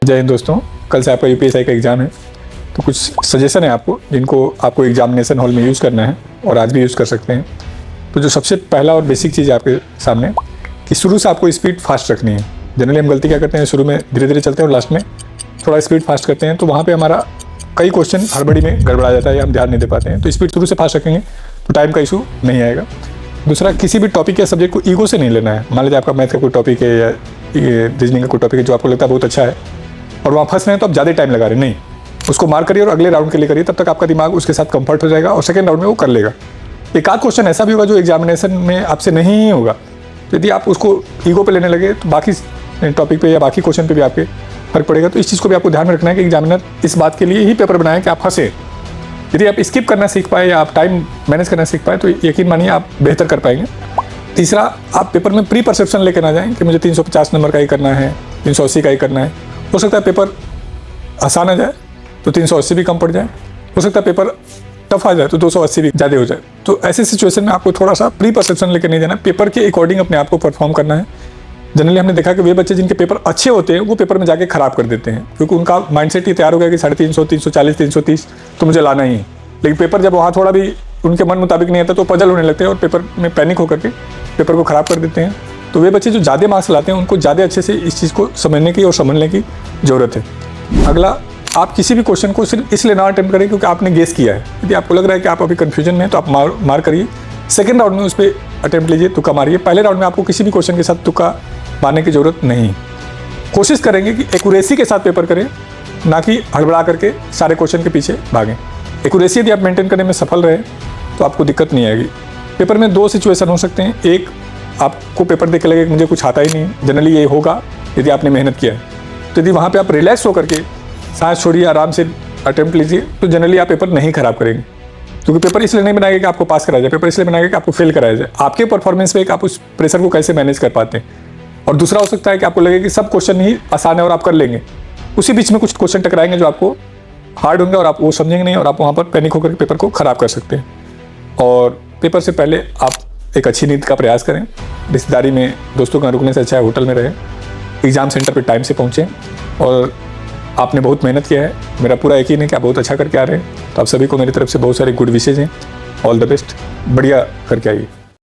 जय हिंद दोस्तों, कल से आपका यूपीएससी का एग्ज़ाम है। तो कुछ सजेशन है आपको जिनको आपको एग्जामिनेशन हॉल में यूज़ करना है और आज भी यूज़ कर सकते हैं। तो जो सबसे पहला और बेसिक चीज़ है आपके सामने कि शुरू से आपको स्पीड फास्ट रखनी है। जनरली हम गलती क्या करते हैं, शुरू में धीरे धीरे चलते हैं और लास्ट में थोड़ा स्पीड फास्ट करते हैं, तो वहाँ पर हमारा कई क्वेश्चन हड़बड़ी में गड़बड़ा जाता है या हम ध्यान नहीं दे पाते हैं। तो स्पीड शुरू से फास्ट रखेंगे तो टाइम का इशू नहीं आएगा। दूसरा, किसी भी टॉपिक या सब्जेक्ट को ईगो से नहीं लेना है। मान लीजिए आपका मैथ का कोई टॉपिक है या रीजनिंग का कोई टॉपिक है जो आपको लगता है बहुत अच्छा है और वहाँ फंस रहे हैं तो आप ज़्यादा टाइम लगा रहे हैं, नहीं, उसको मार्क करिए और अगले राउंड के लिए करिए, तब तक आपका दिमाग उसके साथ कंफर्ट हो जाएगा और सेकंड राउंड में वो कर लेगा। एक आध क्वेश्चन ऐसा भी होगा जो एग्जामिनेशन में आपसे नहीं होगा, तो यदि आप उसको ईगो पे लेने लगे तो बाकी टॉपिक पे या बाकी क्वेश्चन पे भी आपके फर्क पड़ेगा। तो इस चीज़ को भी आपको ध्यान में रखना है कि एग्जामिनर इस बात के लिए ही पेपर बनाए कि आप फंसे। यदि आप स्किप करना सीख पाए या आप टाइम मैनेज करना सीख पाए तो यकीन मानिए आप बेहतर कर पाएंगे। तीसरा, आप पेपर में प्री परसेप्शन लेकर ना जाएं कि मुझे 350 नंबर का ही करना है, 380 का ही करना है। हो सकता है पेपर आसान आ जाए तो 380 भी कम पड़ जाए, हो सकता है पेपर टफ आ जाए तो 280 भी ज़्यादा हो जाए। तो ऐसे सिचुएशन में आपको थोड़ा सा प्री परसेप्शन लेकर नहीं जाना, पेपर के अकॉर्डिंग अपने आप को परफॉर्म करना है। जनरली हमने देखा कि वे बच्चे जिनके पेपर अच्छे होते हैं वो पेपर में जाके खराब कर देते हैं, क्योंकि उनका माइंडसेट ही तैयार हो गया कि 350, 340, 330 तो मुझे लाना ही है। लेकिन पेपर जब वहाँ थोड़ा भी उनके मन मुताबिक नहीं आता तो पजल होने लगते हैं और पेपर में पैनिक होकर के पेपर को ख़राब कर देते हैं। तो वे बच्चे जो ज़्यादा मार्क्स लाते हैं उनको ज़्यादा अच्छे से इस चीज़ को समझने की और समझने की ज़रूरत है। अगला, आप किसी भी क्वेश्चन को सिर्फ इसलिए ना अटेम्प्ट करें क्योंकि आपने गेस किया है। यदि आपको लग रहा है कि आप अभी कन्फ्यूजन में हैं तो आप मार करिए, सेकेंड राउंड में उस पर अटेम्प्ट लीजिए, तुक्का मारिए। पहले राउंड में आपको किसी भी क्वेश्चन के साथ तुक्का मारने की ज़रूरत नहीं। कोशिश करेंगे कि एक्यूरेसी के साथ पेपर करें, ना कि हड़बड़ा करके सारे क्वेश्चन के पीछे भागें। एक्यूरेसी यदि आप मेंटेन करने में सफल रहे तो आपको दिक्कत नहीं आएगी। पेपर में दो सिचुएशन हो सकते हैं, एक आपको पेपर देख के लगे कि मुझे कुछ आता ही नहीं, जनरली ये होगा यदि आपने मेहनत किया है। तो यदि वहाँ पे आप रिलैक्स होकर के सांस छोड़िए, आराम से अटेम्प्ट लीजिए, तो जनरली आप पेपर नहीं खराब करेंगे। क्योंकि पेपर इसलिए नहीं बनाएगा कि आपको पास कराया जाए, पेपर इसलिए बनाएगा कि आपको फेल कराया जाए। आपके परफॉर्मेंस पे आप उस प्रेशर को कैसे मैनेज कर पाते हैं। और दूसरा हो सकता है कि आपको लगे कि सब क्वेश्चन ही आसान है और आप कर लेंगे, उसी बीच में कुछ क्वेश्चन टकराएंगे जो आपको हार्ड होंगे और आप वो समझेंगे नहीं और आप वहाँ पर पैनिक होकर पेपर को ख़राब कर सकते हैं। और पेपर से पहले आप एक अच्छी नींद का प्रयास करें। रिश्तेदारी में दोस्तों का रुकने से अच्छा है होटल में रहें। एग्ज़ाम सेंटर पर टाइम से पहुँचें और आपने बहुत मेहनत किया है, मेरा पूरा यकीन है कि आप बहुत अच्छा करके आ रहे हैं। तो आप सभी को मेरी तरफ से बहुत सारे गुड विशेज़ हैं। ऑल द बेस्ट, बढ़िया करके आइए।